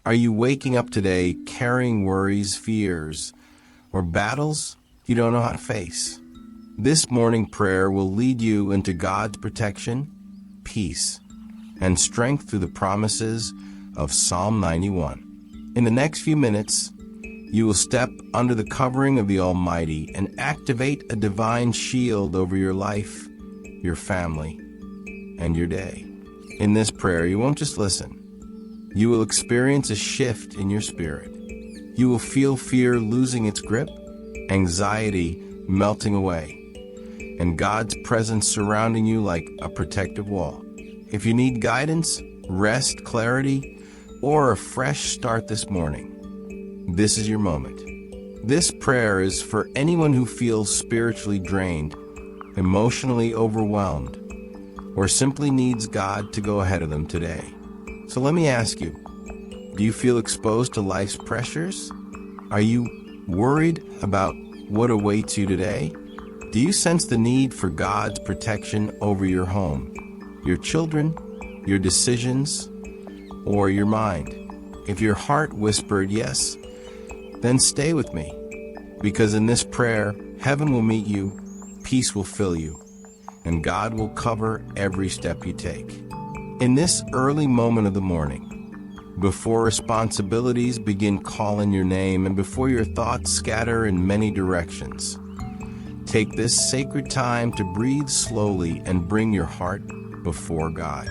Are you waking up today carrying worries, fears, or battles you don't know how to face? This morning prayer will lead you into God's protection, peace, and strength through the promises of Psalm 91. In the next few minutes, you will step under the covering of the Almighty and activate a divine shield over your life, your family, and your day. In this prayer, you won't just listen. You will experience a shift in your spirit. You will feel fear losing its grip, anxiety melting away, and God's presence surrounding you like a protective wall. If you need guidance, rest, clarity, or a fresh start this morning, this is your moment. This prayer is for anyone who feels spiritually drained, emotionally overwhelmed, or simply needs God to go ahead of them today. So let me ask you, do you feel exposed to life's pressures? Are you worried about what awaits you today? Do you sense the need for God's protection over your home, your children, your decisions, or your mind? If your heart whispered yes, then stay with me, because in this prayer, heaven will meet you, peace will fill you, and God will cover every step you take. In this early moment of the morning, before responsibilities begin calling your name and before your thoughts scatter in many directions, take this sacred time to breathe slowly and bring your heart before God.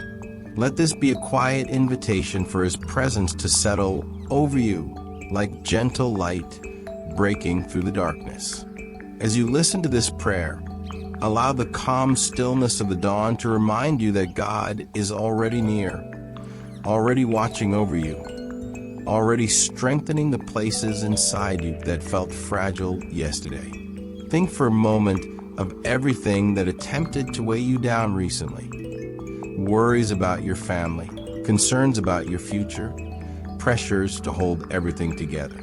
Let this be a quiet invitation for His presence to settle over you like gentle light breaking through the darkness. As you listen to this prayer, allow the calm stillness of the dawn to remind you that God is already near, already watching over you, already strengthening the places inside you that felt fragile yesterday. Think for a moment of everything that attempted to weigh you down recently. Worries about your family, concerns about your future, pressures to hold everything together.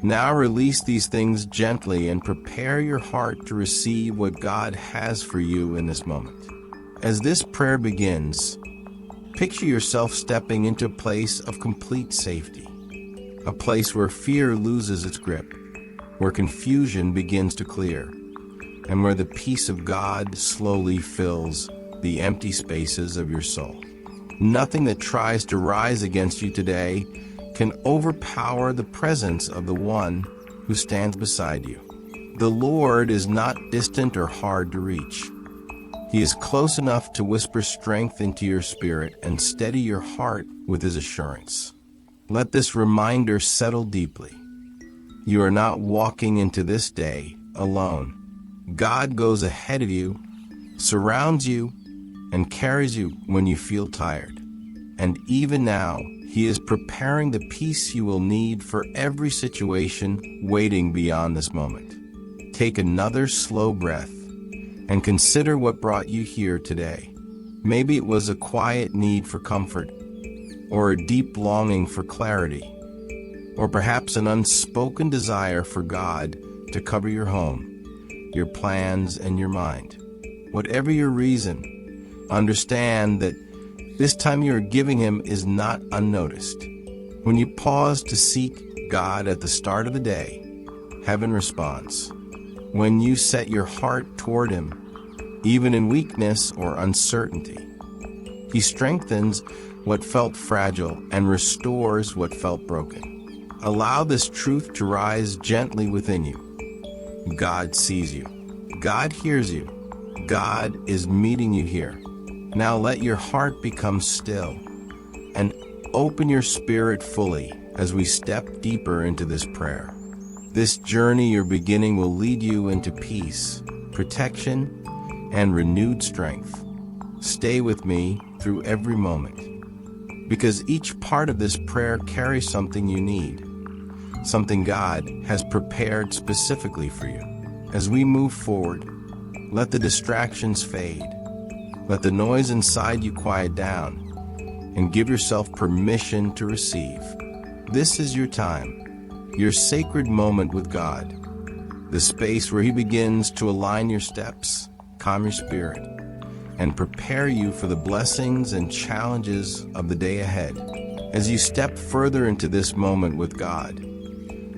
Now release these things gently and prepare your heart to receive what God has for you in this moment. As this prayer begins, picture yourself stepping into a place of complete safety, a place where fear loses its grip, where confusion begins to clear, and where the peace of God slowly fills the empty spaces of your soul. Nothing that tries to rise against you today can overpower the presence of the one who stands beside you. The Lord is not distant or hard to reach. He is close enough to whisper strength into your spirit and steady your heart with His assurance. Let this reminder settle deeply. You are not walking into this day alone. God goes ahead of you, surrounds you, and carries you when you feel tired. And even now, He is preparing the peace you will need for every situation waiting beyond this moment. Take another slow breath and consider what brought you here today. Maybe it was a quiet need for comfort, or a deep longing for clarity, or perhaps an unspoken desire for God to cover your home, your plans, and your mind. Whatever your reason, understand that this time you are giving Him is not unnoticed. When you pause to seek God at the start of the day, heaven responds. When you set your heart toward Him, even in weakness or uncertainty, He strengthens what felt fragile and restores what felt broken. Allow this truth to rise gently within you. God sees you. God hears you. God is meeting you here. Now let your heart become still and open your spirit fully as we step deeper into this prayer. This journey you're beginning will lead you into peace, protection, and renewed strength. Stay with me through every moment, because each part of this prayer carries something you need, something God has prepared specifically for you. As we move forward, let the distractions fade. Let the noise inside you quiet down, and give yourself permission to receive. This is your time, your sacred moment with God, the space where He begins to align your steps, calm your spirit, and prepare you for the blessings and challenges of the day ahead. As you step further into this moment with God,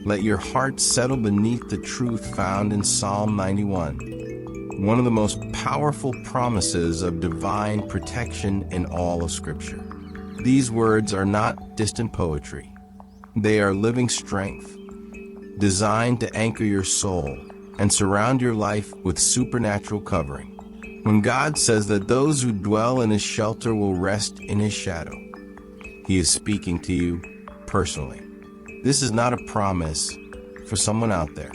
let your heart settle beneath the truth found in Psalm 91, one of the most powerful promises of divine protection in all of Scripture. These words are not distant poetry. They are living strength, designed to anchor your soul and surround your life with supernatural covering. When God says that those who dwell in His shelter will rest in His shadow, He is speaking to you personally. This is not a promise for someone out there.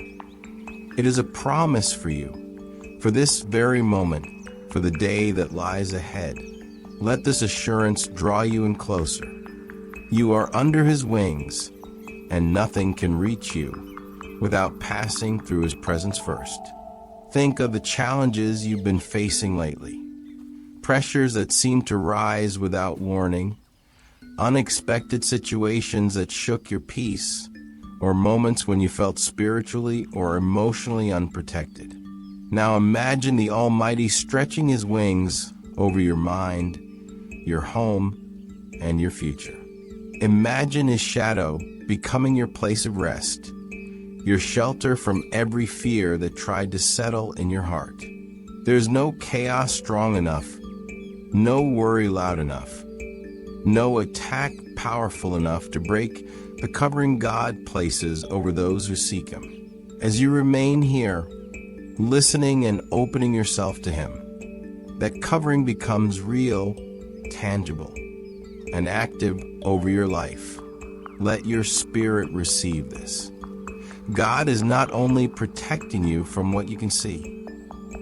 It is a promise for you, for this very moment, for the day that lies ahead. Let this assurance draw you in closer. You are under His wings, and nothing can reach you without passing through His presence first. Think of the challenges you've been facing lately. Pressures that seem to rise without warning, unexpected situations that shook your peace, or moments when you felt spiritually or emotionally unprotected. Now imagine the Almighty stretching His wings over your mind, your home, and your future. Imagine His shadow becoming your place of rest, your shelter from every fear that tried to settle in your heart. There's no chaos strong enough, no worry loud enough, no attack powerful enough to break the covering God places over those who seek Him. As you remain here, listening and opening yourself to Him, that covering becomes real, tangible, and active over your life. Let your spirit receive this. God is not only protecting you from what you can see,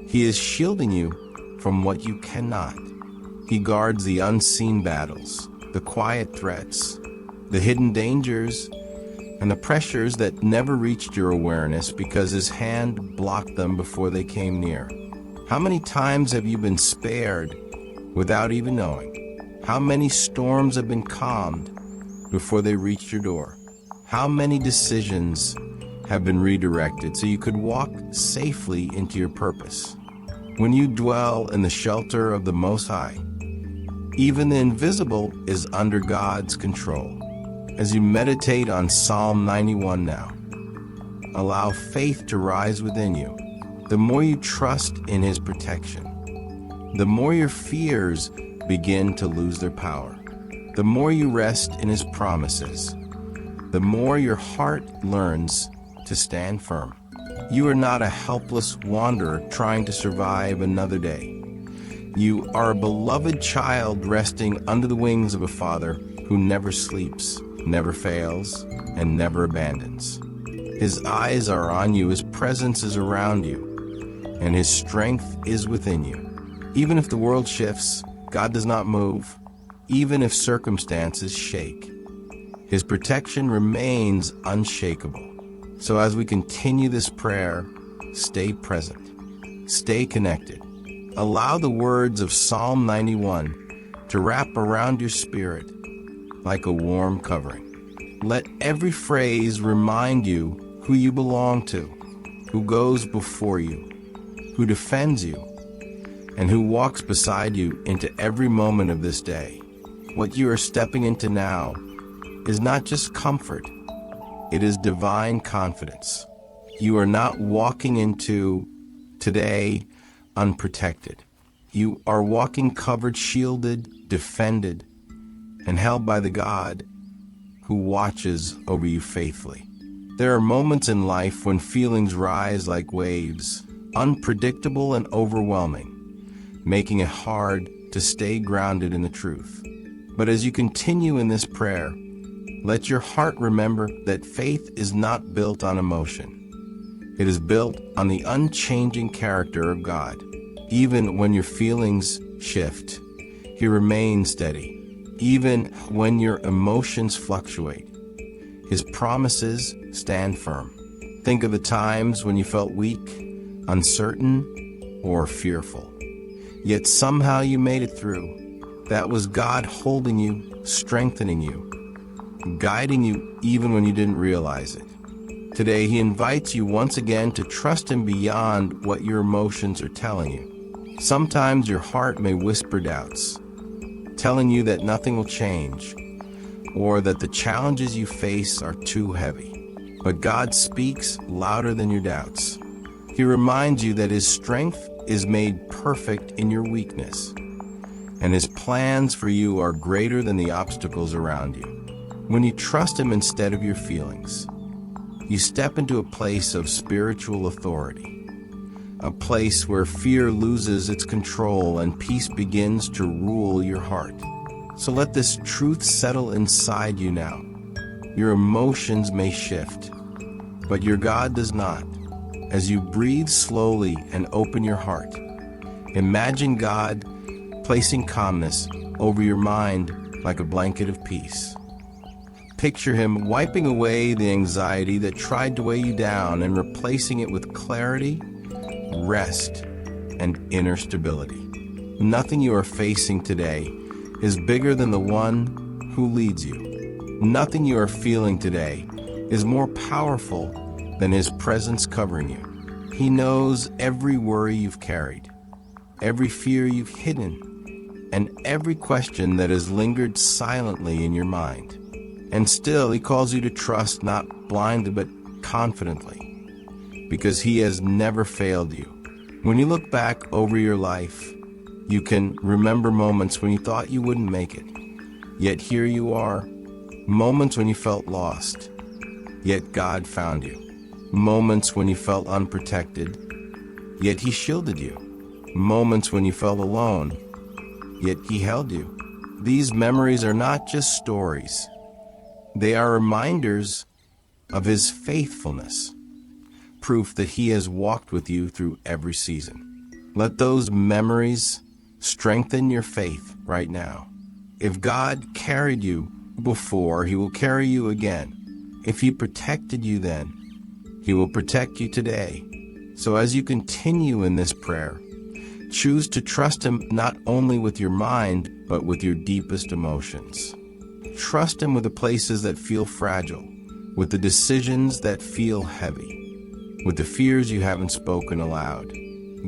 He is shielding you from what you cannot. He guards the unseen battles, the quiet threats, the hidden dangers, and the pressures that never reached your awareness because His hand blocked them before they came near. How many times have you been spared without even knowing? How many storms have been calmed before they reached your door? How many decisions have been redirected so you could walk safely into your purpose? When you dwell in the shelter of the Most High, even the invisible is under God's control. As you meditate on Psalm 91 now, allow faith to rise within you. The more you trust in His protection, the more your fears begin to lose their power. The more you rest in His promises, the more your heart learns to stand firm. You are not a helpless wanderer trying to survive another day. You are a beloved child resting under the wings of a Father who never sleeps, never fails, and never abandons. His eyes are on you, His presence is around you, and His strength is within you. Even if the world shifts, God does not move. Even if circumstances shake, His protection remains unshakable. So as we continue this prayer, stay present, stay connected. Allow the words of Psalm 91 to wrap around your spirit like a warm covering. Let every phrase remind you who you belong to, who goes before you, who defends you, and who walks beside you into every moment of this day. What you are stepping into now is not just comfort, it is divine confidence. You are not walking into today unprotected. You are walking covered, shielded, defended, and held by the God who watches over you faithfully. There are moments in life when feelings rise like waves, unpredictable and overwhelming, making it hard to stay grounded in the truth. But as you continue in this prayer, let your heart remember that faith is not built on emotion. It is built on the unchanging character of God. Even when your feelings shift, He remains steady. Even when your emotions fluctuate, His promises stand firm. Think of the times when you felt weak, uncertain, or fearful. Yet somehow you made it through. That was God holding you, strengthening you, guiding you even when you didn't realize it. Today, He invites you once again to trust Him beyond what your emotions are telling you. Sometimes your heart may whisper doubts, telling you that nothing will change. or that the challenges you face are too heavy. But God speaks louder than your doubts. He reminds you that His strength is made perfect in your weakness, and His plans for you are greater than the obstacles around you. When you trust Him instead of your feelings, you step into a place of spiritual authority, a place where fear loses its control and peace begins to rule your heart. So let this truth settle inside you now. Your emotions may shift, but your God does not. As you breathe slowly and open your heart, imagine God placing calmness over your mind like a blanket of peace. Picture Him wiping away the anxiety that tried to weigh you down and replacing it with clarity, rest, and inner stability. Nothing you are facing today is bigger than the one who leads you. Nothing you are feeling today is more powerful than His presence covering you. He knows every worry you've carried, every fear you've hidden, and every question that has lingered silently in your mind. And still, He calls you to trust not blindly but confidently, because He has never failed you. When you look back over your life, you can remember moments when you thought you wouldn't make it, yet here you are. Moments when you felt lost, yet God found you. Moments when you felt unprotected, yet He shielded you. Moments when you felt alone, yet He held you. These memories are not just stories. They are reminders of His faithfulness, proof that He has walked with you through every season. Let those memories strengthen your faith right now. If God carried you before, He will carry you again. If He protected you then, He will protect you today. So as you continue in this prayer, choose to trust Him not only with your mind, but with your deepest emotions. Trust Him with the places that feel fragile, with the decisions that feel heavy, with the fears you haven't spoken aloud.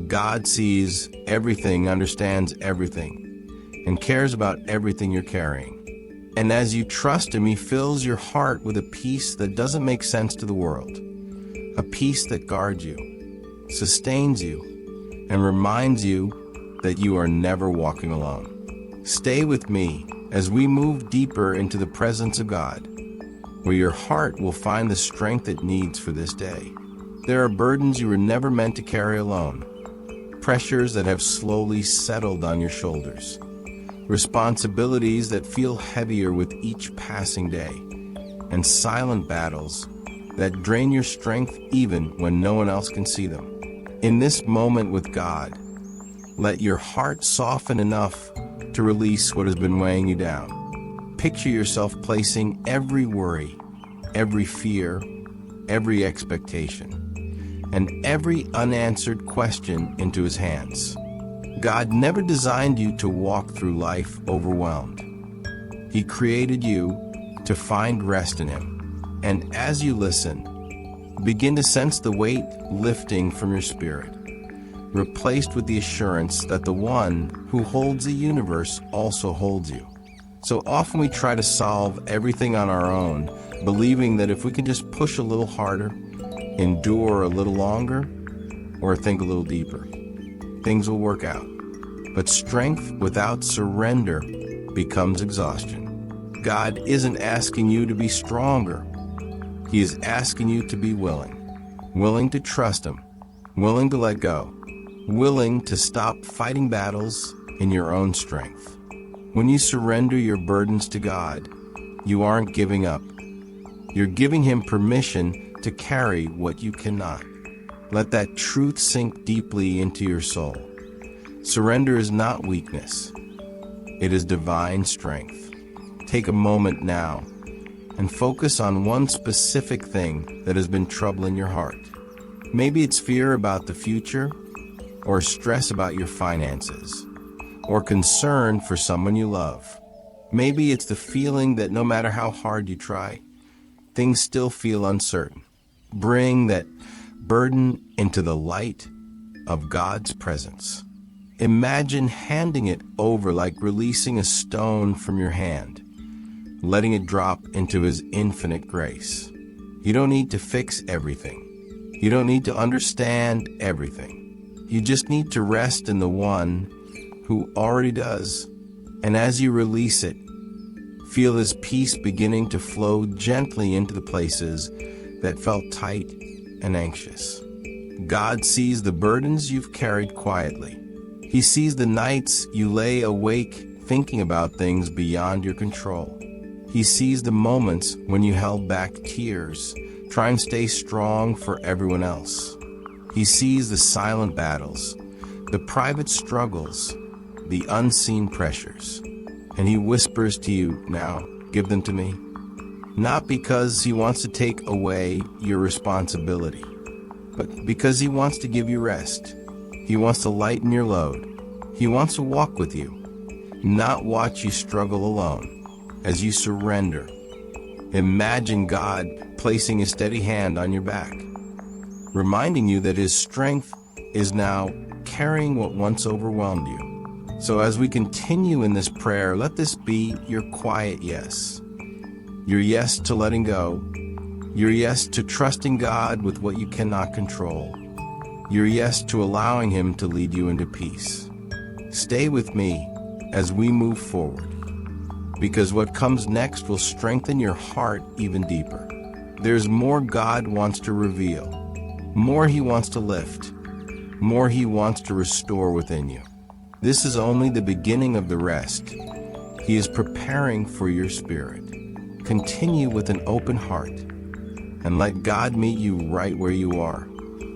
God sees everything, understands everything, and cares about everything you're carrying. And as you trust Him, He fills your heart with a peace that doesn't make sense to the world, a peace that guards you, sustains you, and reminds you that you are never walking alone. Stay with me as we move deeper into the presence of God, where your heart will find the strength it needs for this day. There are burdens you were never meant to carry alone, pressures that have slowly settled on your shoulders, responsibilities that feel heavier with each passing day, and silent battles that drain your strength even when no one else can see them. In this moment with God, let your heart soften enough to release what has been weighing you down. Picture yourself placing every worry, every fear, every expectation, and every unanswered question into His hands. God never designed you to walk through life overwhelmed. He created you to find rest in Him. And as you listen, begin to sense the weight lifting from your spirit, replaced with the assurance that the one who holds the universe also holds you. So often we try to solve everything on our own, believing that if we can just push a little harder, endure a little longer, or think a little deeper, things will work out. But strength without surrender becomes exhaustion. God isn't asking you to be stronger. He is asking you to be willing to trust Him, willing to let go, willing to stop fighting battles in your own strength. When you surrender your burdens to God, you aren't giving up. You're giving Him permission to carry what you cannot. Let that truth sink deeply into your soul. Surrender is not weakness. It is divine strength. Take a moment now and focus on one specific thing that has been troubling your heart. Maybe it's fear about the future, or stress about your finances, or concern for someone you love. Maybe it's the feeling that no matter how hard you try, things still feel uncertain. Bring that burden into the light of God's presence. Imagine handing it over like releasing a stone from your hand, letting it drop into His infinite grace. You don't need to fix everything. You don't need to understand everything. You just need to rest in the One who already does. And as you release it, feel His peace beginning to flow gently into the places that felt tight and anxious. God sees the burdens you've carried quietly. He sees the nights you lay awake thinking about things beyond your control. He sees the moments when you held back tears, trying to stay strong for everyone else. He sees the silent battles, the private struggles, the unseen pressures. And He whispers to you, now, give them to me. Not because He wants to take away your responsibility, but because He wants to give you rest. He wants to lighten your load. He wants to walk with you, not watch you struggle alone. As you surrender, imagine God placing His steady hand on your back, reminding you that His strength is now carrying what once overwhelmed you. So as we continue in this prayer, let this be your quiet yes. Your yes to letting go. Your yes to trusting God with what you cannot control. Your yes to allowing Him to lead you into peace. Stay with me as we move forward, because what comes next will strengthen your heart even deeper. There's more God wants to reveal, more He wants to lift, more He wants to restore within you. This is only the beginning of the rest. He is preparing for your spirit. Continue with an open heart and let God meet you right where you are.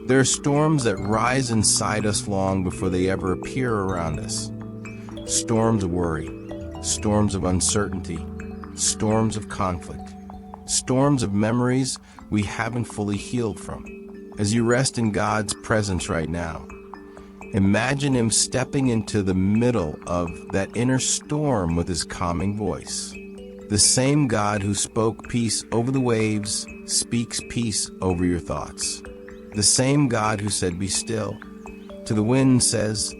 There are storms that rise inside us long before they ever appear around us. Storms of worry, storms of uncertainty, storms of conflict, storms of memories we haven't fully healed from. As you rest in God's presence right now, imagine Him stepping into the middle of that inner storm with His calming voice. The same God who spoke peace over the waves speaks peace over your thoughts. The same God who said, "Be still," to the wind says,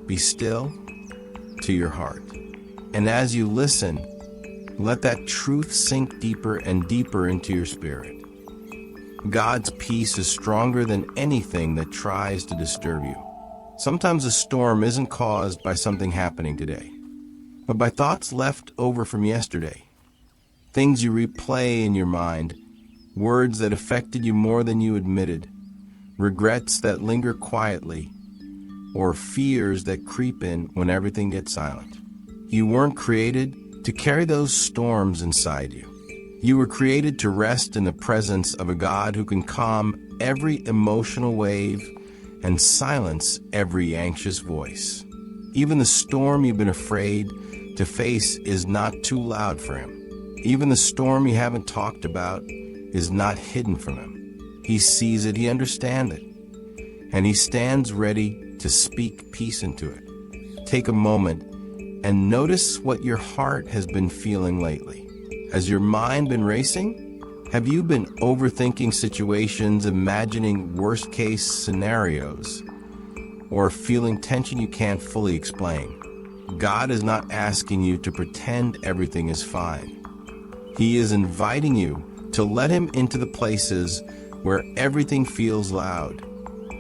"Be still," to your heart. And as you listen, let that truth sink deeper and deeper into your spirit. God's peace is stronger than anything that tries to disturb you. Sometimes a storm isn't caused by something happening today, but by thoughts left over from yesterday. Things you replay in your mind, words that affected you more than you admitted, regrets that linger quietly, or fears that creep in when everything gets silent. You weren't created to carry those storms inside you. You were created to rest in the presence of a God who can calm every emotional wave and silence every anxious voice. Even the storm you've been afraid to face is not too loud for Him. Even the storm you haven't talked about is not hidden from Him. He sees it, He understands it, and He stands ready to speak peace into it. Take a moment and notice what your heart has been feeling lately. Has your mind been racing? Have you been overthinking situations, imagining worst-case scenarios, or feeling tension you can't fully explain? God is not asking you to pretend everything is fine. He is inviting you to let Him into the places where everything feels loud.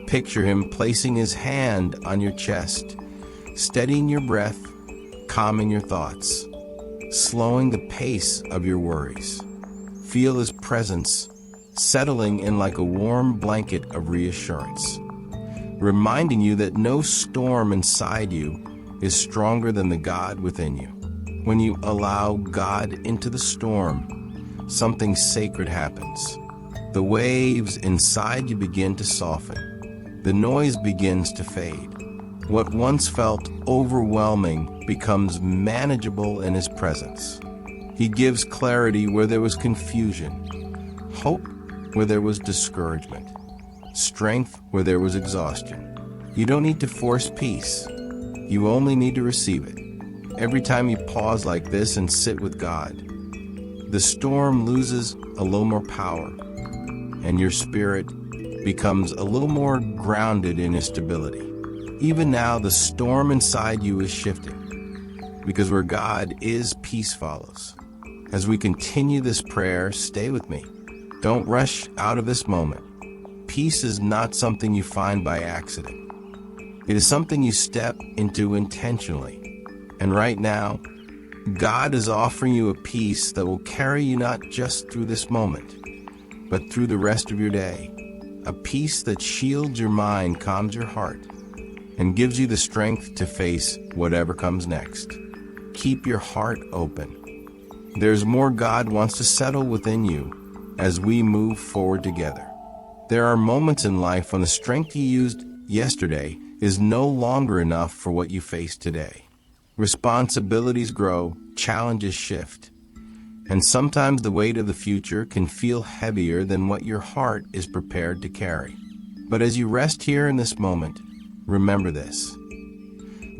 Picture Him placing His hand on your chest, steadying your breath, calming your thoughts, slowing the pace of your worries. Feel His presence settling in like a warm blanket of reassurance, reminding you that no storm inside you is stronger than the God within you. When you allow God into the storm, something sacred happens. The waves inside you begin to soften. The noise begins to fade. What once felt overwhelming becomes manageable in His presence. He gives clarity where there was confusion, hope where there was discouragement, strength where there was exhaustion. You don't need to force peace. You only need to receive it. Every time you pause like this and sit with God, the storm loses a little more power, and your spirit becomes a little more grounded in His stability. Even now, the storm inside you is shifting, because where God is, peace follows. As we continue this prayer, stay with me. Don't rush out of this moment. Peace is not something you find by accident. It is something you step into intentionally. And right now, God is offering you a peace that will carry you not just through this moment, but through the rest of your day. A peace that shields your mind, calms your heart, and gives you the strength to face whatever comes next. Keep your heart open. There's more God wants to settle within you as we move forward together. There are moments in life when the strength you used yesterday is no longer enough for what you face today. Responsibilities grow, challenges shift, and sometimes the weight of the future can feel heavier than what your heart is prepared to carry. But as you rest here in this moment, remember this.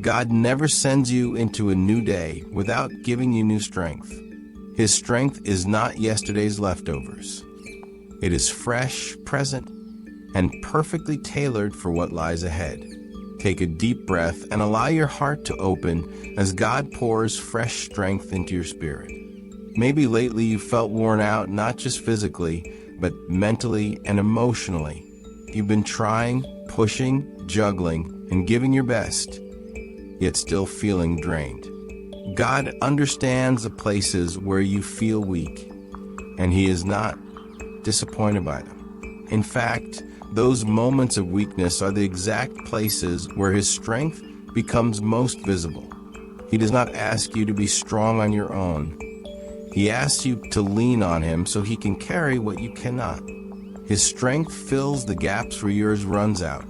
God never sends you into a new day without giving you new strength. His strength is not yesterday's leftovers. It is fresh, present, and perfectly tailored for what lies ahead. Take a deep breath and allow your heart to open as God pours fresh strength into your spirit. Maybe lately you felt worn out, not just physically, but mentally and emotionally. You've been trying, pushing, juggling, and giving your best, yet still feeling drained. God understands the places where you feel weak, and He is not disappointed by them. In fact, those moments of weakness are the exact places where His strength becomes most visible. He does not ask you to be strong on your own. He asks you to lean on Him so He can carry what you cannot. His strength fills the gaps where yours runs out.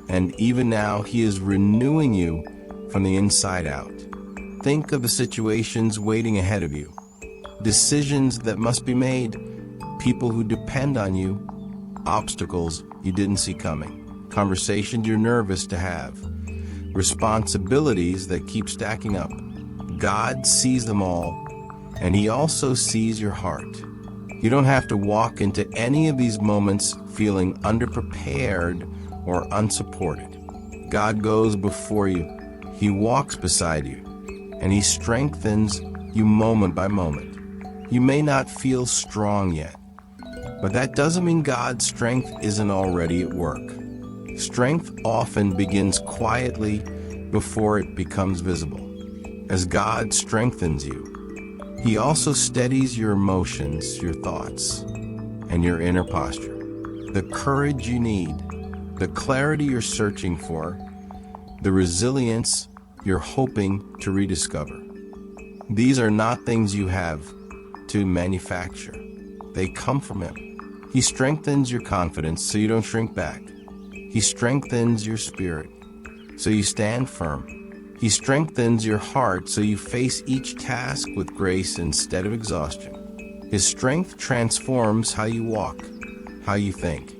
And even now, He is renewing you from the inside out. Think of the situations waiting ahead of you, decisions that must be made, people who depend on you, obstacles you didn't see coming, conversations you're nervous to have, responsibilities that keep stacking up. God sees them all, and He also sees your heart. You don't have to walk into any of these moments feeling underprepared or unsupported. God goes before you. He walks beside you, and He strengthens you moment by moment. You may not feel strong yet, but that doesn't mean God's strength isn't already at work. Strength often begins quietly before it becomes visible. As God strengthens you, He also steadies your emotions, your thoughts, and your inner posture. The courage you need, the clarity you're searching for, the resilience you're hoping to rediscover. These are not things you have to manufacture. They come from Him. He strengthens your confidence so you don't shrink back. He strengthens your spirit so you stand firm. He strengthens your heart so you face each task with grace instead of exhaustion. His strength transforms how you walk, how you think,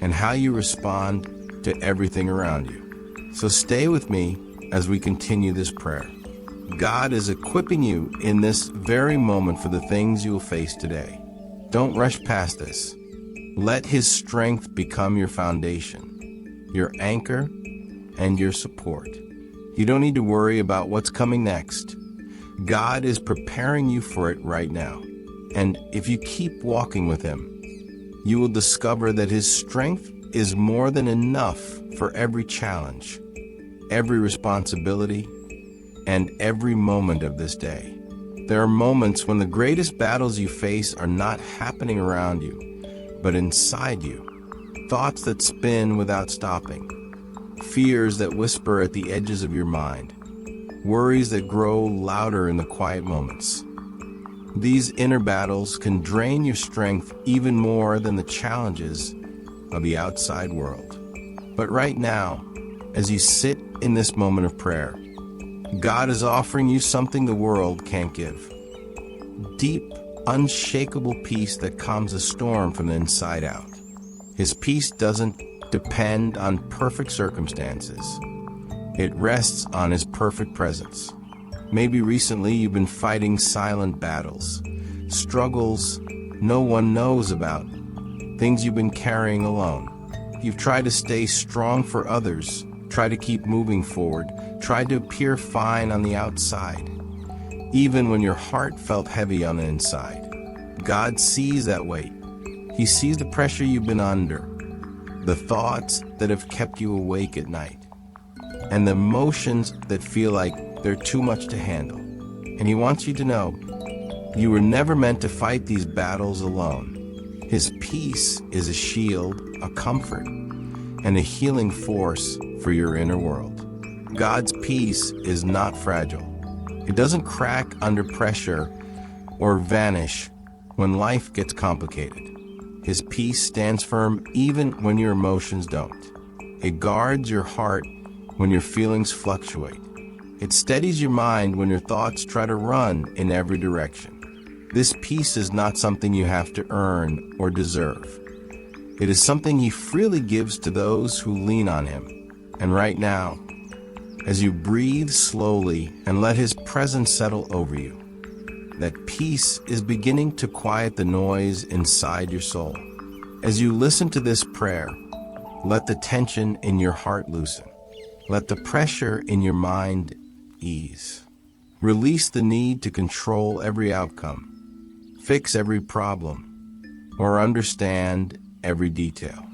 and how you respond to everything around you. So stay with me as we continue this prayer. God is equipping you in this very moment for the things you will face today. Don't rush past this. Let His strength become your foundation, your anchor, and your support. You don't need to worry about what's coming next. God is preparing you for it right now. And if you keep walking with Him, you will discover that His strength is more than enough for every challenge, every responsibility, and every moment of this day. There are moments when the greatest battles you face are not happening around you, but inside you. Thoughts that spin without stopping, fears that whisper at the edges of your mind, worries that grow louder in the quiet moments. These inner battles can drain your strength even more than the challenges of the outside world. But right now, as you sit in this moment of prayer, God is offering you something the world can't give. Deep, unshakable peace that calms a storm from the inside out. His peace doesn't depend on perfect circumstances. It rests on His perfect presence. Maybe recently you've been fighting silent battles, struggles no one knows about, things you've been carrying alone. You've tried to stay strong for others, tried to keep moving forward, tried to appear fine on the outside. even when your heart felt heavy on the inside. God sees that weight. He sees the pressure you've been under, the thoughts that have kept you awake at night, and the emotions that feel like they're too much to handle. And He wants you to know you were never meant to fight these battles alone. His peace is a shield, a comfort, and a healing force for your inner world. God's peace is not fragile. It doesn't crack under pressure or vanish when life gets complicated. His peace stands firm even when your emotions don't. It guards your heart when your feelings fluctuate. It steadies your mind when your thoughts try to run in every direction. This peace is not something you have to earn or deserve. It is something He freely gives to those who lean on Him. And right now, as you breathe slowly and let His presence settle over you, that peace is beginning to quiet the noise inside your soul. As you listen to this prayer, let the tension in your heart loosen. Let the pressure in your mind ease. Release the need to control every outcome, fix every problem, or understand every detail.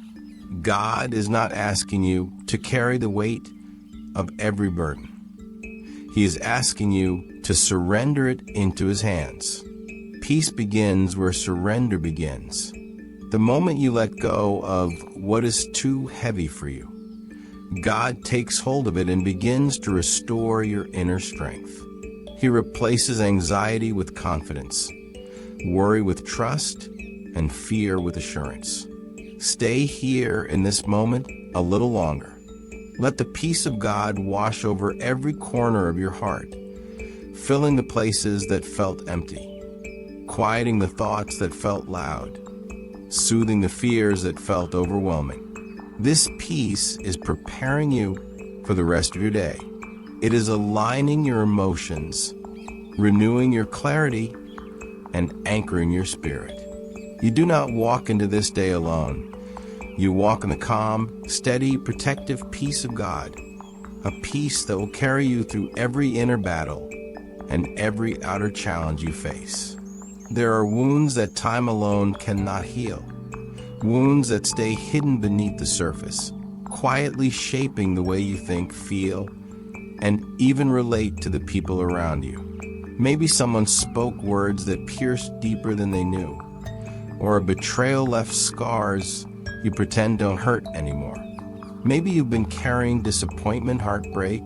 God is not asking you to carry the weight of every burden. He is asking you to surrender it into His hands. Peace begins where surrender begins. The moment you let go of what is too heavy for you, God takes hold of it and begins to restore your inner strength. He replaces anxiety with confidence, worry with trust, and fear with assurance. Stay here in this moment a little longer. Let the peace of God wash over every corner of your heart, filling the places that felt empty, quieting the thoughts that felt loud, soothing the fears that felt overwhelming. This peace is preparing you for the rest of your day. It is aligning your emotions, renewing your clarity, and anchoring your spirit. You do not walk into this day alone. You walk in the calm, steady, protective peace of God, a peace that will carry you through every inner battle and every outer challenge you face. There are wounds that time alone cannot heal, wounds that stay hidden beneath the surface, quietly shaping the way you think, feel, and even relate to the people around you. Maybe someone spoke words that pierced deeper than they knew, or a betrayal left scars you pretend don't hurt anymore. Maybe you've been carrying disappointment, heartbreak,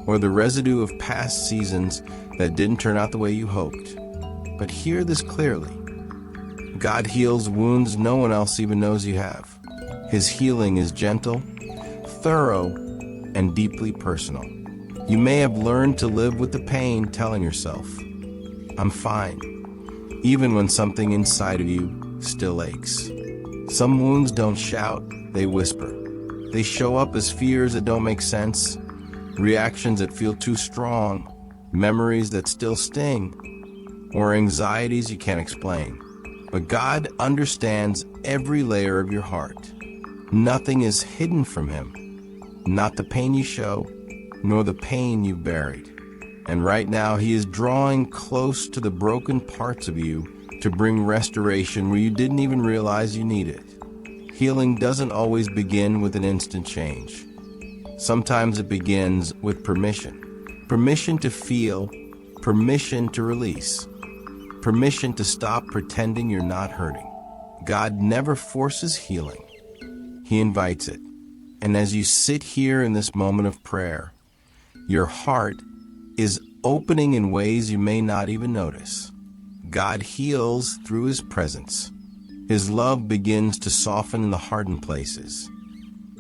or the residue of past seasons that didn't turn out the way you hoped. But hear this clearly. God heals wounds no one else even knows you have. His healing is gentle, thorough, and deeply personal. You may have learned to live with the pain, telling yourself, "I'm fine," even when something inside of you still aches. Some wounds don't shout, they whisper. They show up as fears that don't make sense, reactions that feel too strong, memories that still sting, or anxieties you can't explain. But God understands every layer of your heart. Nothing is hidden from Him, not the pain you show, nor the pain you've buried. And right now, He is drawing close to the broken parts of you to bring restoration where you didn't even realize you need it. Healing doesn't always begin with an instant change. Sometimes it begins with permission. Permission to feel, permission to release, permission to stop pretending you're not hurting. God never forces healing. He invites it. And as you sit here in this moment of prayer, your heart is opening in ways you may not even notice. God heals through His presence. His love begins to soften the hardened places.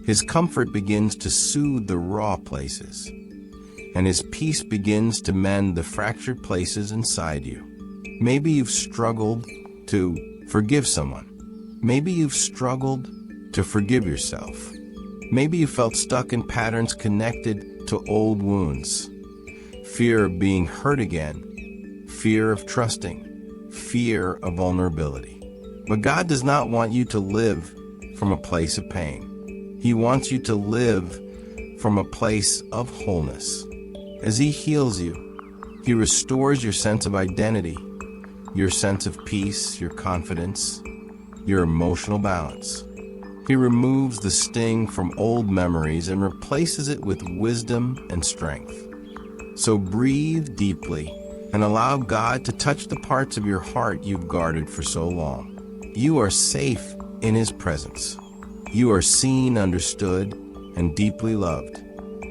His comfort begins to soothe the raw places. And His peace begins to mend the fractured places inside you. Maybe you've struggled to forgive someone. Maybe you've struggled to forgive yourself. Maybe you felt stuck in patterns connected to old wounds. Fear of being hurt again, fear of trusting, fear of vulnerability. But God does not want you to live from a place of pain. He wants you to live from a place of wholeness. As He heals you, He restores your sense of identity, your sense of peace, your confidence, your emotional balance. He removes the sting from old memories and replaces it with wisdom and strength. So breathe deeply and allow God to touch the parts of your heart you've guarded for so long. You are safe in His presence. You are seen, understood, and deeply loved.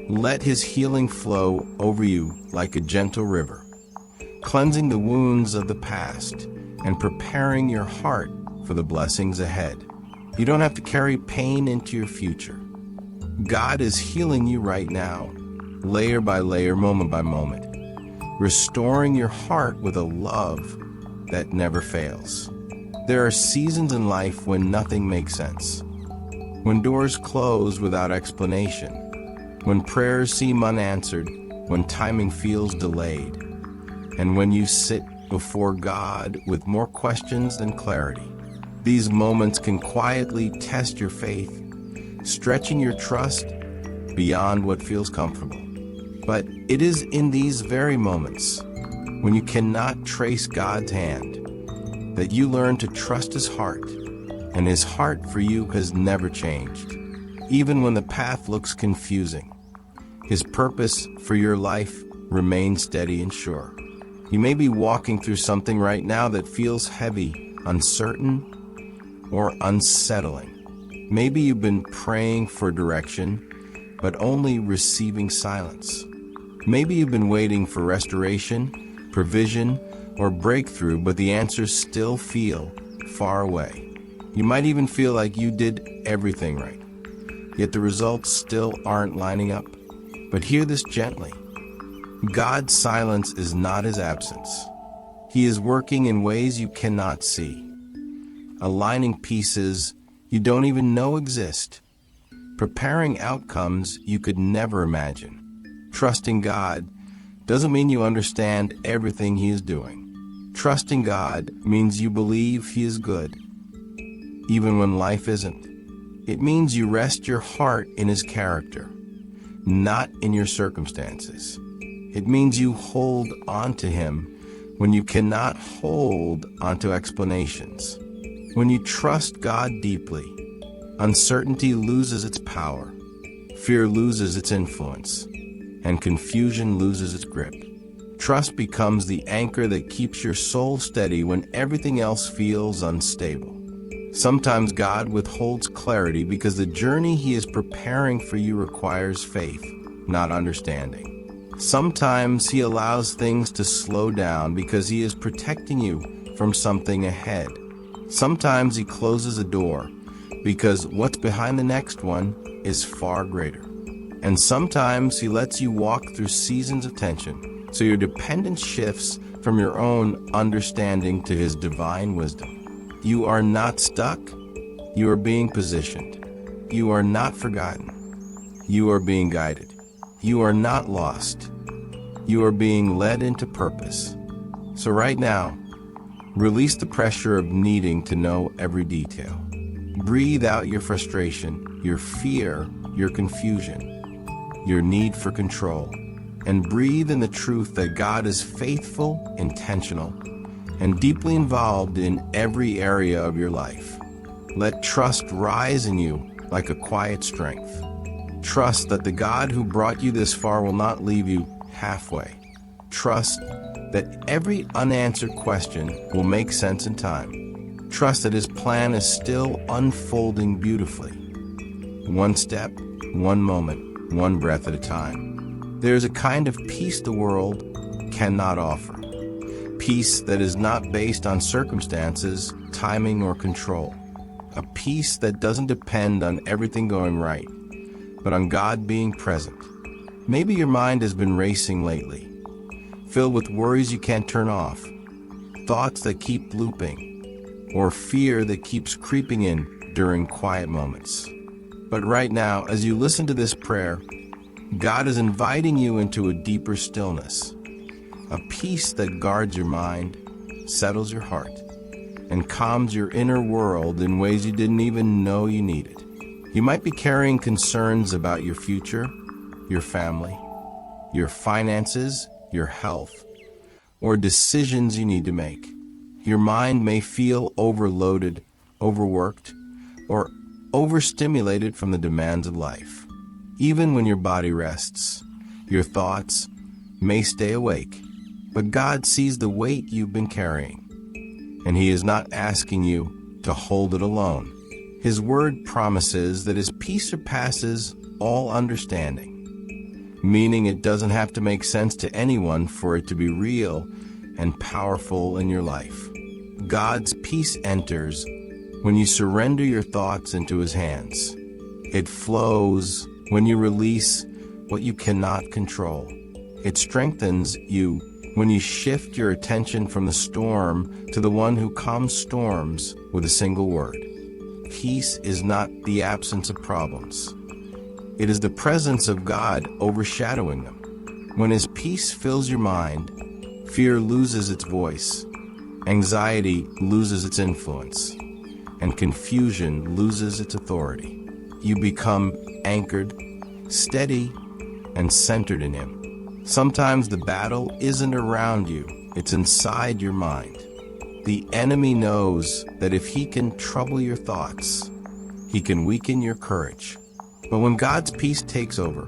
Let His healing flow over you like a gentle river, cleansing the wounds of the past and preparing your heart for the blessings ahead. You don't have to carry pain into your future. God is healing you right now, layer by layer, moment by moment, restoring your heart with a love that never fails. There are seasons in life when nothing makes sense, when doors close without explanation, when prayers seem unanswered, when timing feels delayed, and when you sit before God with more questions than clarity. These moments can quietly test your faith, stretching your trust beyond what feels comfortable. But it is in these very moments, when you cannot trace God's hand, that you learn to trust His heart, and His heart for you has never changed. Even when the path looks confusing, His purpose for your life remains steady and sure. You may be walking through something right now that feels heavy, uncertain, or unsettling. Maybe you've been praying for direction, but only receiving silence. Maybe you've been waiting for restoration, provision, or breakthrough, but the answers still feel far away. You might even feel like you did everything right, yet the results still aren't lining up. But hear this gently. God's silence is not His absence. He is working in ways you cannot see, aligning pieces you don't even know exist, preparing outcomes you could never imagine. Trusting God doesn't mean you understand everything He is doing. Trusting God means you believe He is good, even when life isn't. It means you rest your heart in His character, not in your circumstances. It means you hold on to Him when you cannot hold onto explanations. When you trust God deeply, uncertainty loses its power, fear loses its influence, and confusion loses its grip. Trust becomes the anchor that keeps your soul steady when everything else feels unstable. Sometimes God withholds clarity because the journey He is preparing for you requires faith, not understanding. Sometimes He allows things to slow down because He is protecting you from something ahead. Sometimes He closes a door because what's behind the next one is far greater. And sometimes He lets you walk through seasons of tension, so your dependence shifts from your own understanding to His divine wisdom. You are not stuck. You are being positioned. You are not forgotten. You are being guided. You are not lost. You are being led into purpose. So right now, release the pressure of needing to know every detail. Breathe out your frustration, your fear, your confusion, your need for control, and breathe in the truth that God is faithful, intentional, and deeply involved in every area of your life. Let trust rise in you like a quiet strength. Trust that the God who brought you this far will not leave you halfway. Trust that every unanswered question will make sense in time. Trust that His plan is still unfolding beautifully. One step, one moment, one breath at a time. There is a kind of peace the world cannot offer. Peace that is not based on circumstances, timing, or control. A peace that doesn't depend on everything going right, but on God being present. Maybe your mind has been racing lately, filled with worries you can't turn off, thoughts that keep looping, or fear that keeps creeping in during quiet moments. But right now, as you listen to this prayer, God is inviting you into a deeper stillness, a peace that guards your mind, settles your heart, and calms your inner world in ways you didn't even know you needed. You might be carrying concerns about your future, your family, your finances, your health, or decisions you need to make. Your mind may feel overloaded, overworked, or overstimulated from the demands of life. Even when your body rests, your thoughts may stay awake, but God sees the weight you've been carrying, and He is not asking you to hold it alone. His word promises that His peace surpasses all understanding, meaning it doesn't have to make sense to anyone for it to be real and powerful in your life. God's peace enters when you surrender your thoughts into His hands. It flows when you release what you cannot control. It strengthens you when you shift your attention from the storm to the one who calms storms with a single word. Peace is not the absence of problems. It is the presence of God overshadowing them. When His peace fills your mind, fear loses its voice, anxiety loses its influence, and confusion loses its authority. You become anchored, steady, and centered in Him. Sometimes the battle isn't around you, it's inside your mind. The enemy knows that if he can trouble your thoughts, he can weaken your courage. But when God's peace takes over,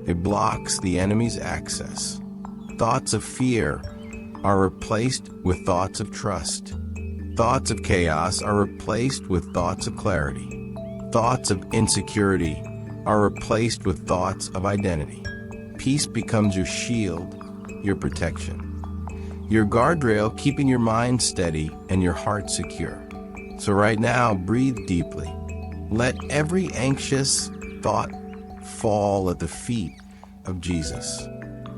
it blocks the enemy's access. Thoughts of fear are replaced with thoughts of trust. Thoughts of chaos are replaced with thoughts of clarity. Thoughts of insecurity are replaced with thoughts of identity. Peace becomes your shield, your protection, your guardrail keeping your mind steady and your heart secure. So right now, breathe deeply. Let every anxious thought fall at the feet of Jesus.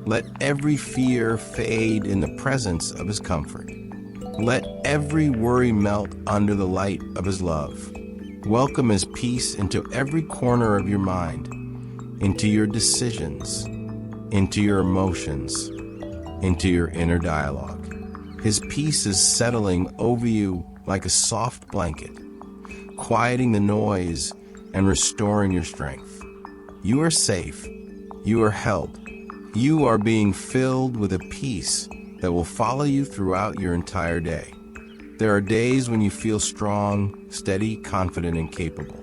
Let every fear fade in the presence of His comfort. Let every worry melt under the light of His love. Welcome His peace into every corner of your mind, into your decisions, into your emotions, into your inner dialogue. His peace is settling over you like a soft blanket, quieting the noise and restoring your strength. You are safe. You are held. You are being filled with a peace that will follow you throughout your entire day. There are days when you feel strong, steady, confident, and capable.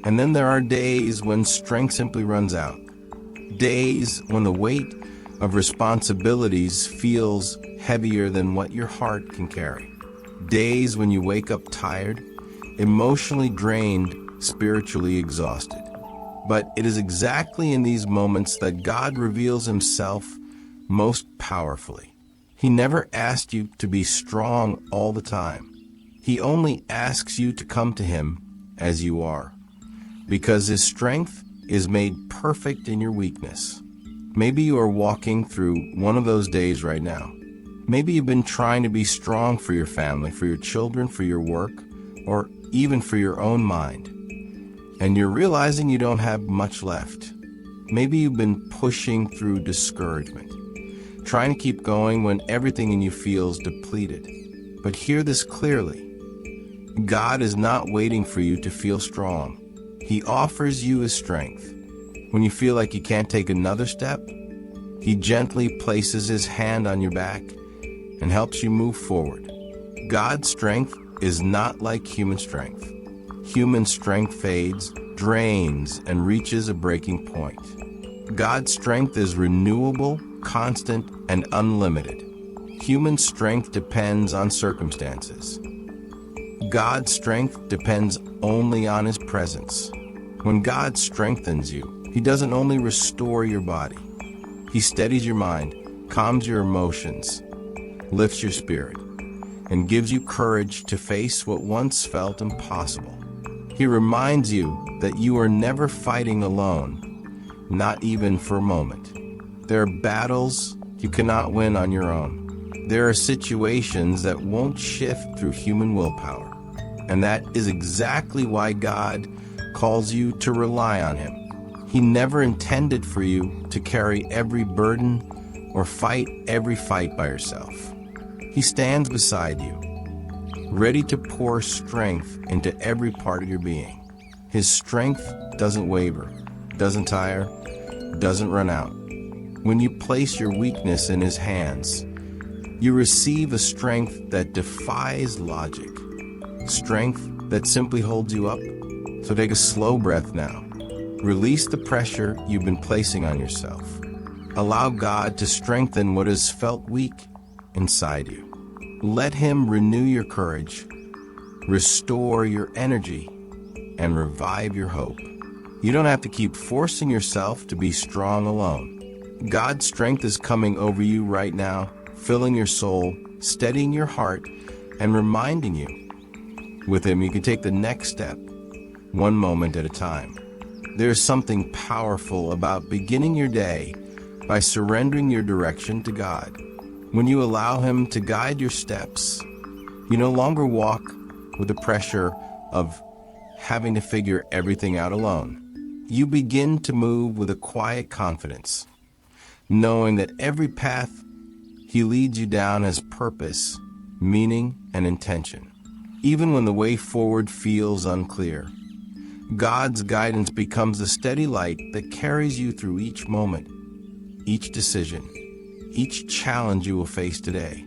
And then there are days when strength simply runs out. Days when the weight of responsibilities feels heavier than what your heart can carry. Days when you wake up tired, emotionally drained, spiritually exhausted. But it is exactly in these moments that God reveals Himself most powerfully. He never asked you to be strong all the time. He only asks you to come to Him as you are, because His strength is made perfect in your weakness. Maybe you are walking through one of those days right now. Maybe you've been trying to be strong for your family, for your children, for your work, or even for your own mind. And you're realizing you don't have much left. Maybe you've been pushing through discouragement, trying to keep going when everything in you feels depleted. But hear this clearly. God is not waiting for you to feel strong. He offers you His strength. When you feel like you can't take another step, He gently places His hand on your back and helps you move forward. God's strength is not like human strength. Human strength fades, drains, and reaches a breaking point. God's strength is renewable, constant, and unlimited. Human strength depends on circumstances. God's strength depends only on His presence. When God strengthens you, He doesn't only restore your body. He steadies your mind, calms your emotions, lifts your spirit, and gives you courage to face what once felt impossible. He reminds you that you are never fighting alone, not even for a moment. There are battles you cannot win on your own. There are situations that won't shift through human willpower. And that is exactly why God calls you to rely on Him. He never intended for you to carry every burden or fight every fight by yourself. He stands beside you, ready to pour strength into every part of your being. His strength doesn't waver, doesn't tire, doesn't run out. When you place your weakness in His hands, You receive a strength that defies logic, strength that simply holds you up. So take a slow breath now. Release the pressure you've been placing on yourself. Allow God to strengthen what has felt weak inside you. Let Him renew your courage, restore your energy, and revive your hope. You don't have to keep forcing yourself to be strong alone. God's strength is coming over you right now, filling your soul, steadying your heart, and reminding you. With Him, you can take the next step, one moment at a time. There's something powerful about beginning your day by surrendering your direction to God. When you allow Him to guide your steps, you no longer walk with the pressure of having to figure everything out alone. You begin to move with a quiet confidence, knowing that every path He leads you down has purpose, meaning, and intention. Even when the way forward feels unclear, God's guidance becomes a steady light that carries you through each moment, each decision, each challenge you will face today.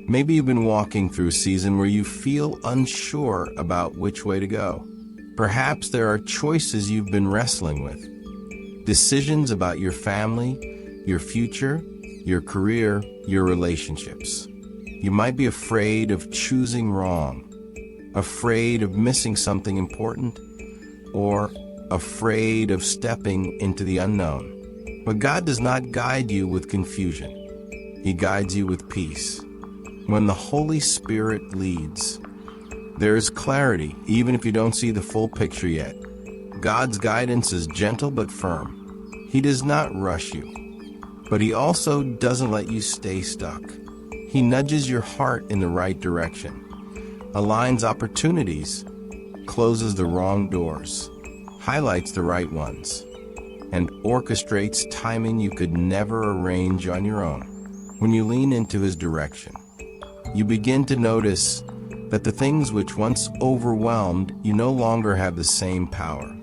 Maybe you've been walking through a season where you feel unsure about which way to go. Perhaps there are choices you've been wrestling with, decisions about your family, your future, your career, your relationships. You might be afraid of choosing wrong, afraid of missing something important, or afraid of stepping into the unknown. But God does not guide you with confusion. He guides you with peace. When the Holy Spirit leads, there is clarity, even if you don't see the full picture yet. God's guidance is gentle but firm. He does not rush you, but He also doesn't let you stay stuck. He nudges your heart in the right direction, aligns opportunities, closes the wrong doors, highlights the right ones, and orchestrates timing you could never arrange on your own. When you lean into His direction, you begin to notice that the things which once overwhelmed you no longer have the same power.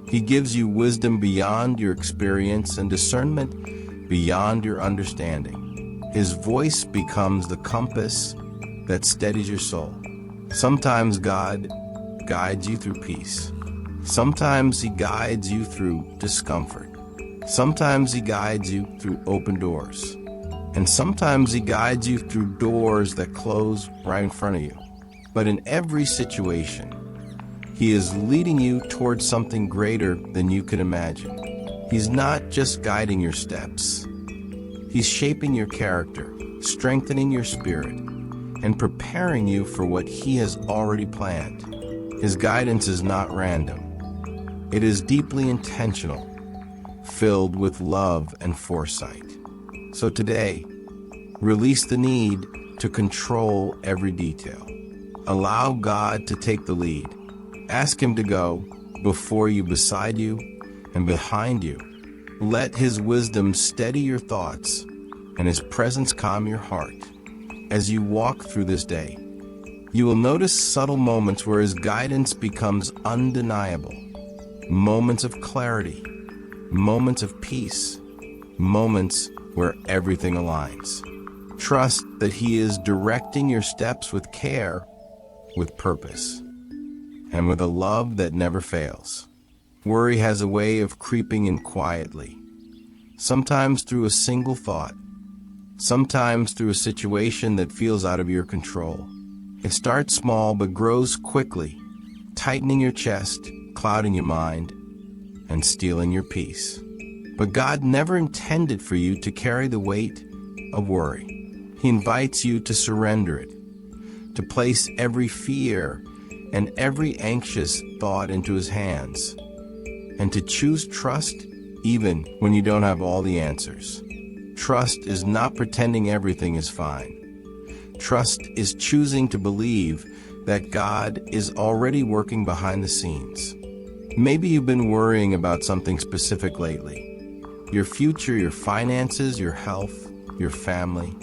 He gives you wisdom beyond your experience and discernment beyond your understanding. His voice becomes the compass that steadies your soul. Sometimes God guides you through peace. Sometimes He guides you through discomfort. Sometimes He guides you through open doors. And sometimes He guides you through doors that close right in front of you. But in every situation, He is leading you towards something greater than you could imagine. He's not just guiding your steps. He's shaping your character, strengthening your spirit, and preparing you for what He has already planned. His guidance is not random. It is deeply intentional, filled with love and foresight. So today, release the need to control every detail. Allow God to take the lead. Ask Him to go before you, beside you, and behind you. Let His wisdom steady your thoughts and His presence calm your heart. As you walk through this day, you will notice subtle moments where His guidance becomes undeniable. Moments of clarity, moments of peace, moments where everything aligns. Trust that He is directing your steps with care, with purpose, and with a love that never fails. Worry has a way of creeping in quietly, sometimes through a single thought, sometimes through a situation that feels out of your control. It starts small but grows quickly, tightening your chest, clouding your mind, and stealing your peace. But God never intended for you to carry the weight of worry. He invites you to surrender it, to place every fear and every anxious thought into His hands, and to choose trust even when you don't have all the answers. Trust is not pretending everything is fine. Trust is choosing to believe that God is already working behind the scenes. Maybe you've been worrying about something specific lately. Your future, your finances, your health, your family,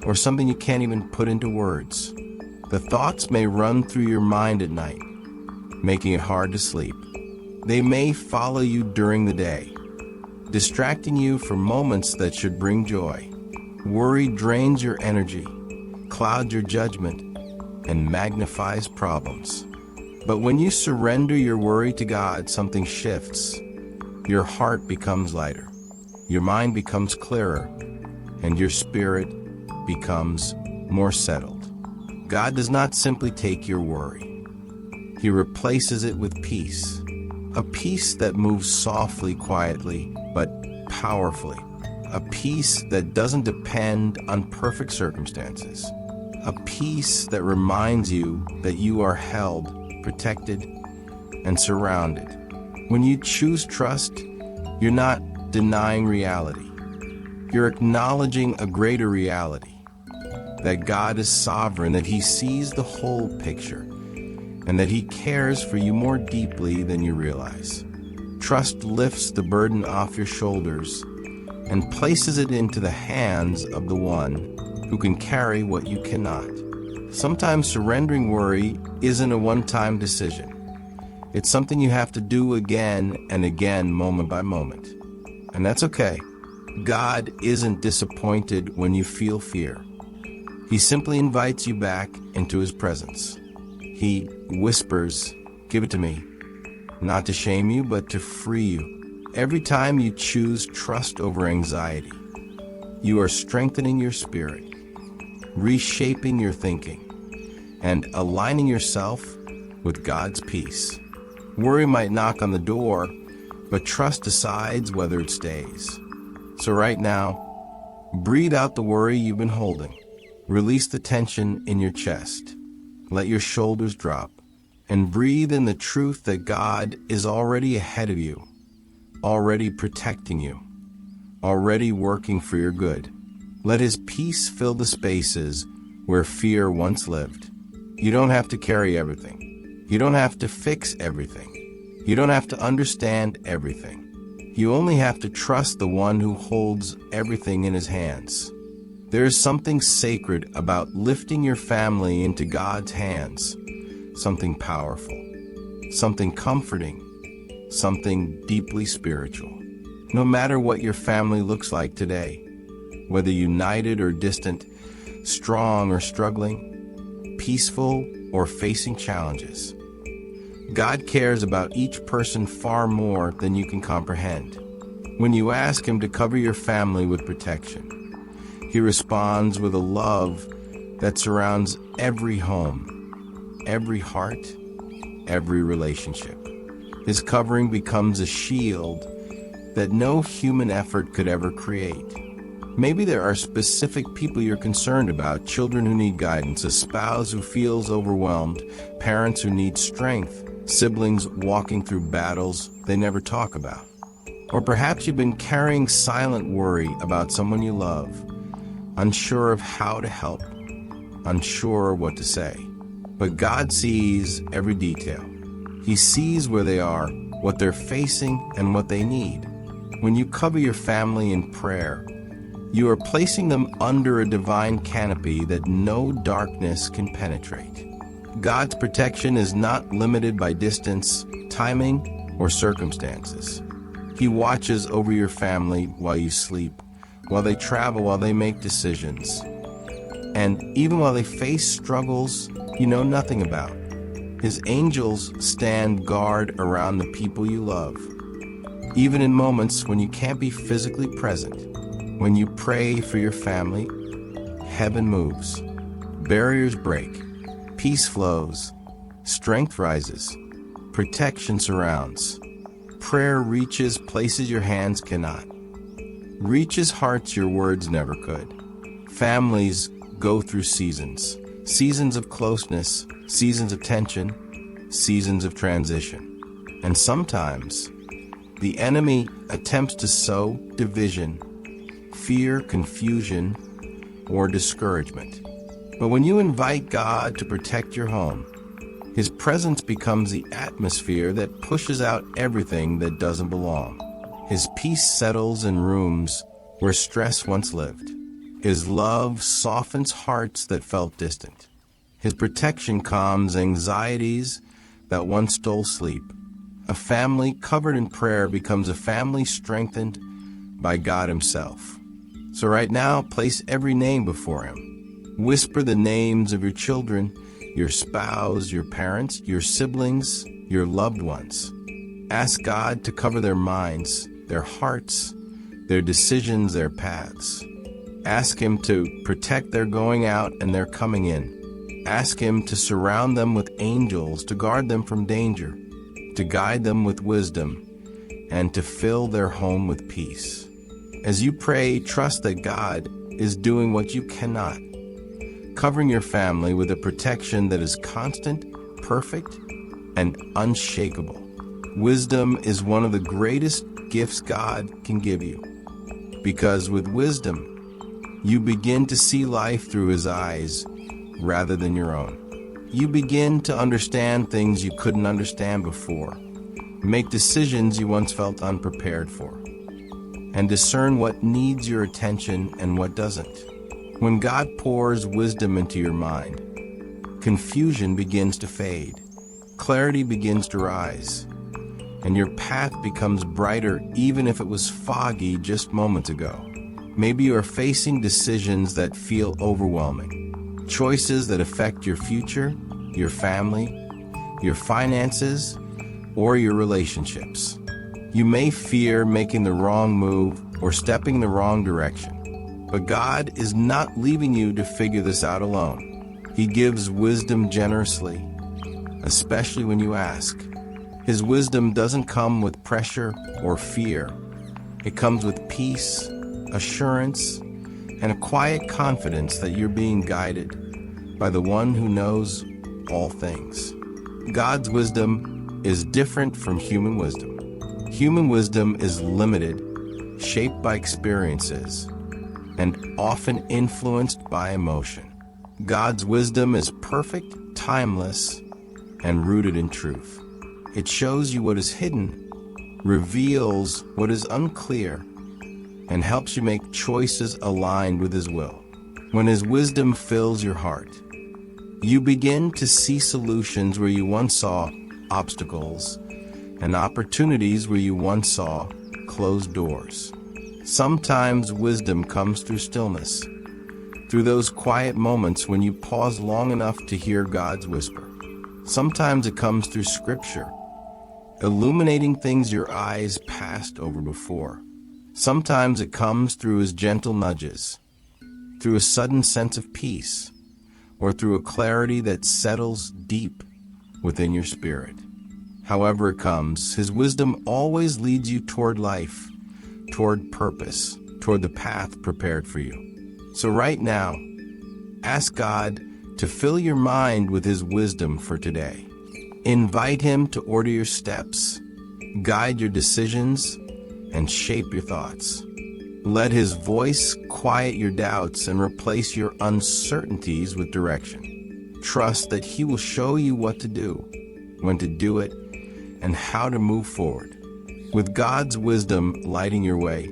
or something you can't even put into words. The thoughts may run through your mind at night, making it hard to sleep. They may follow you during the day, distracting you from moments that should bring joy. Worry drains your energy, clouds your judgment and magnifies problems. But when you surrender your worry to God, something shifts. Your heart becomes lighter, your mind becomes clearer, and your spirit becomes more settled. God does not simply take your worry. He replaces it with peace. A peace that moves softly, quietly, but powerfully. A peace that doesn't depend on perfect circumstances. A peace that reminds you that you are held, protected, and surrounded. When you choose trust, you're not denying reality. You're acknowledging a greater reality. That God is sovereign, that He sees the whole picture, and that He cares for you more deeply than you realize. Trust lifts the burden off your shoulders and places it into the hands of the one who can carry what you cannot. Sometimes surrendering worry isn't a one-time decision. It's something you have to do again and again, moment by moment. And that's okay. God isn't disappointed when you feel fear. He simply invites you back into His presence. He whispers, "Give it to me," not to shame you, but to free you. Every time you choose trust over anxiety, you are strengthening your spirit, reshaping your thinking, and aligning yourself with God's peace. Worry might knock on the door, but trust decides whether it stays. So right now, breathe out the worry you've been holding. Release the tension in your chest. Let your shoulders drop. And breathe in the truth that God is already ahead of you, already protecting you, already working for your good. Let His peace fill the spaces where fear once lived. You don't have to carry everything. You don't have to fix everything. You don't have to understand everything. You only have to trust the one who holds everything in His hands. There is something sacred about lifting your family into God's hands. Something powerful, something comforting, something deeply spiritual. No matter what your family looks like today, whether united or distant, strong or struggling, peaceful or facing challenges, God cares about each person far more than you can comprehend. When you ask Him to cover your family with protection, He responds with a love that surrounds every home, every heart, every relationship. His covering becomes a shield that no human effort could ever create. Maybe there are specific people you're concerned about, children who need guidance, a spouse who feels overwhelmed, parents who need strength, siblings walking through battles they never talk about. Or perhaps you've been carrying silent worry about someone you love, unsure of how to help, unsure what to say. But God sees every detail. He sees where they are, what they're facing, and what they need. When you cover your family in prayer, you are placing them under a divine canopy that no darkness can penetrate. God's protection is not limited by distance, timing, or circumstances. He watches over your family while you sleep, while they travel, while they make decisions, and even while they face struggles you know nothing about. His angels stand guard around the people you love. Even in moments when you can't be physically present, when you pray for your family, heaven moves, barriers break, peace flows, strength rises, protection surrounds. Prayer reaches places your hands cannot, reaches hearts your words never could. Families go through seasons of closeness, seasons of tension, seasons of transition. And sometimes the enemy attempts to sow division, fear, confusion, or discouragement. But when you invite God to protect your home, His presence becomes the atmosphere that pushes out everything that doesn't belong. His peace settles in rooms where stress once lived. His love softens hearts that felt distant. His protection calms anxieties that once stole sleep. A family covered in prayer becomes a family strengthened by God Himself. So right now, place every name before Him. Whisper the names of your children, your spouse, your parents, your siblings, your loved ones. Ask God to cover their minds, their hearts, their decisions, their paths. Ask Him to protect their going out and their coming in. Ask Him to surround them with angels, to guard them from danger, to guide them with wisdom, and to fill their home with peace. As you pray, trust that God is doing what you cannot, covering your family with a protection that is constant, perfect, and unshakable. Wisdom is one of the greatest gifts God can give you, because with wisdom, you begin to see life through His eyes rather than your own. You begin to understand things you couldn't understand before, make decisions you once felt unprepared for, and discern what needs your attention and what doesn't. When God pours wisdom into your mind, confusion begins to fade, clarity begins to rise, and your path becomes brighter even if it was foggy just moments ago. Maybe you are facing decisions that feel overwhelming, choices that affect your future, your family, your finances, or your relationships. You may fear making the wrong move or stepping in the wrong direction, but God is not leaving you to figure this out alone. He gives wisdom generously, especially when you ask. His wisdom doesn't come with pressure or fear. It comes with peace, assurance, and a quiet confidence that you're being guided by the one who knows all things. God's wisdom is different from human wisdom. Human wisdom is limited, shaped by experiences, and often influenced by emotion. God's wisdom is perfect, timeless, and rooted in truth. It shows you what is hidden, reveals what is unclear, and helps you make choices aligned with His will. When His wisdom fills your heart, you begin to see solutions where you once saw obstacles, and opportunities where you once saw closed doors. Sometimes wisdom comes through stillness, through those quiet moments when you pause long enough to hear God's whisper. Sometimes it comes through Scripture, illuminating things your eyes passed over before. Sometimes it comes through His gentle nudges, through a sudden sense of peace, or through a clarity that settles deep within your spirit. However it comes, His wisdom always leads you toward life, toward purpose, toward the path prepared for you. So right now, ask God to fill your mind with His wisdom for today. Invite Him to order your steps, guide your decisions, and shape your thoughts. Let His voice quiet your doubts and replace your uncertainties with direction. Trust that He will show you what to do, when to do it, and how to move forward. With God's wisdom lighting your way,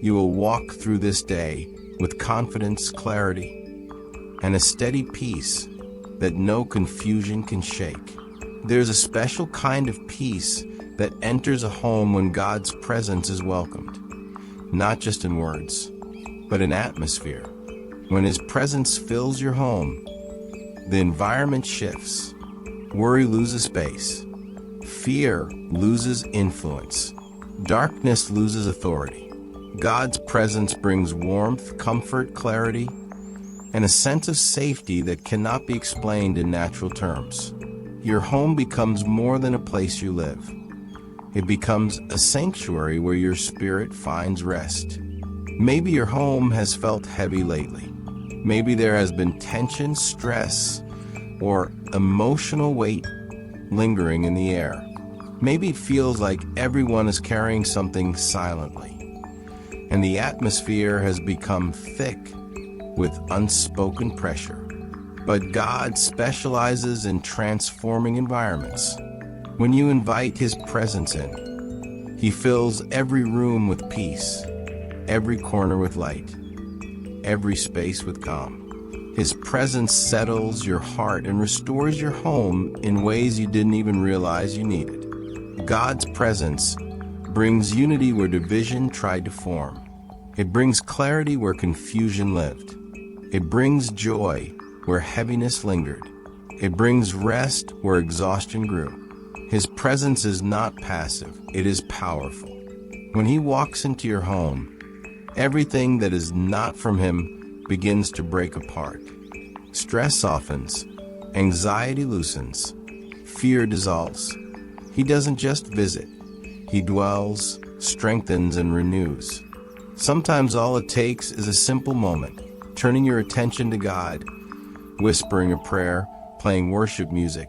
you will walk through this day with confidence, clarity, and a steady peace that no confusion can shake. There's a special kind of peace that enters a home when God's presence is welcomed, not just in words, but in atmosphere. When His presence fills your home, the environment shifts, worry loses space, fear loses influence, darkness loses authority. God's presence brings warmth, comfort, clarity, and a sense of safety that cannot be explained in natural terms. Your home becomes more than a place you live. It becomes a sanctuary where your spirit finds rest. Maybe your home has felt heavy lately. Maybe there has been tension, stress, or emotional weight lingering in the air. Maybe it feels like everyone is carrying something silently, and the atmosphere has become thick with unspoken pressure. But God specializes in transforming environments. When you invite His presence in, He fills every room with peace, every corner with light, every space with calm. His presence settles your heart and restores your home in ways you didn't even realize you needed. God's presence brings unity where division tried to form. It brings clarity where confusion lived. It brings joy where heaviness lingered. It brings rest where exhaustion grew. His presence is not passive, it is powerful. When he walks into your home, everything that is not from him begins to break apart. Stress softens, anxiety loosens, fear dissolves. He doesn't just visit, he dwells, strengthens, and renews. Sometimes all it takes is a simple moment, turning your attention to God, whispering a prayer, playing worship music,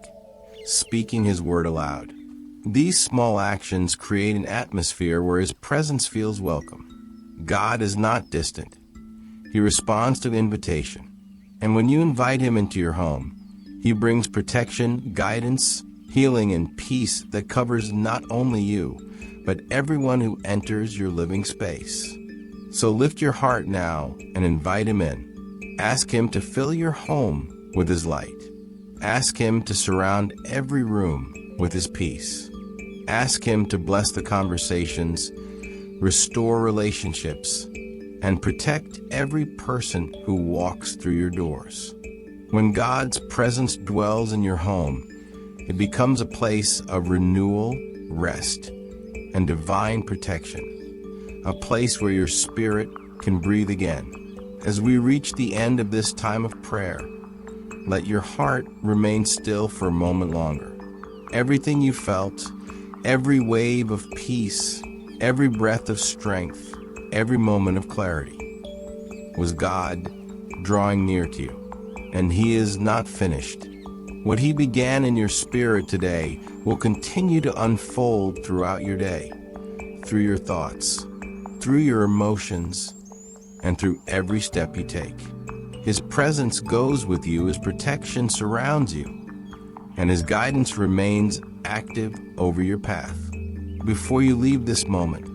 speaking his word aloud. These small actions create an atmosphere where his presence feels welcome. God is not distant. He responds to invitation. And when you invite him into your home, he brings protection, guidance, healing, and peace that covers not only you, but everyone who enters your living space. So lift your heart now and invite him in. Ask him to fill your home with his light. Ask him to surround every room with his peace. Ask him to bless the conversations, restore relationships, and protect every person who walks through your doors. When God's presence dwells in your home, it becomes a place of renewal, rest, and divine protection, a place where your spirit can breathe again. As we reach the end of this time of prayer, let your heart remain still for a moment longer. Everything you felt, every wave of peace, every breath of strength, every moment of clarity, was God drawing near to you. And he is not finished. What he began in your spirit today will continue to unfold throughout your day, through your thoughts, through your emotions, and through every step you take. His presence goes with you, his protection surrounds you, and his guidance remains active over your path. Before you leave this moment,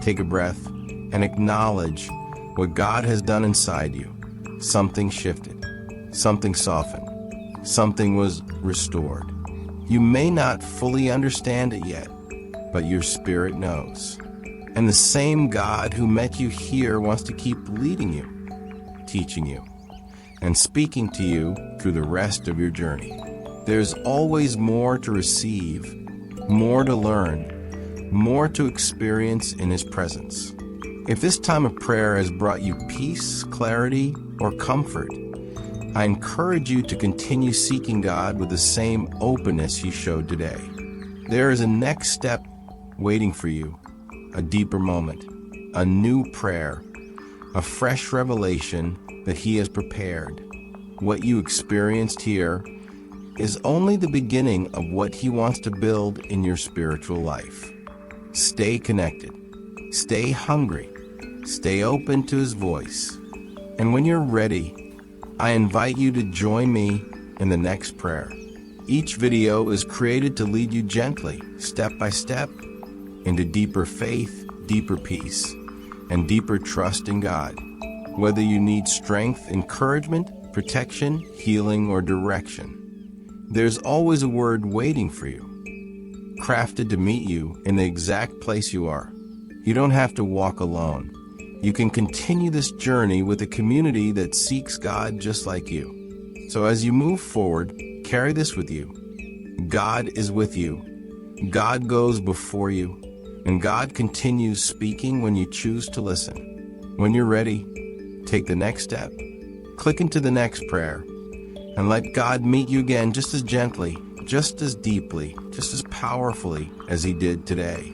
take a breath and acknowledge what God has done inside you. Something shifted, something softened, something was restored. You may not fully understand it yet, but your spirit knows. And the same God who met you here wants to keep leading you, teaching you, and speaking to you through the rest of your journey. There's always more to receive, more to learn, more to experience in his presence. If this time of prayer has brought you peace, clarity, or comfort, I encourage you to continue seeking God with the same openness you showed today. There is a next step waiting for you, a deeper moment, a new prayer, a fresh revelation that he has prepared. What you experienced here is only the beginning of what he wants to build in your spiritual life. Stay connected, stay hungry, stay open to his voice. And when you're ready, I invite you to join me in the next prayer. Each video is created to lead you gently, step by step, into deeper faith, deeper peace, and deeper trust in God. Whether you need strength, encouragement, protection, healing, or direction, there's always a word waiting for you, crafted to meet you in the exact place you are. You don't have to walk alone. You can continue this journey with a community that seeks God just like you. So as you move forward, carry this with you. God is with you. God goes before you. And God continues speaking when you choose to listen. When you're ready, take the next step. Click into the next prayer. And let God meet you again just as gently, just as deeply, just as powerfully as he did today.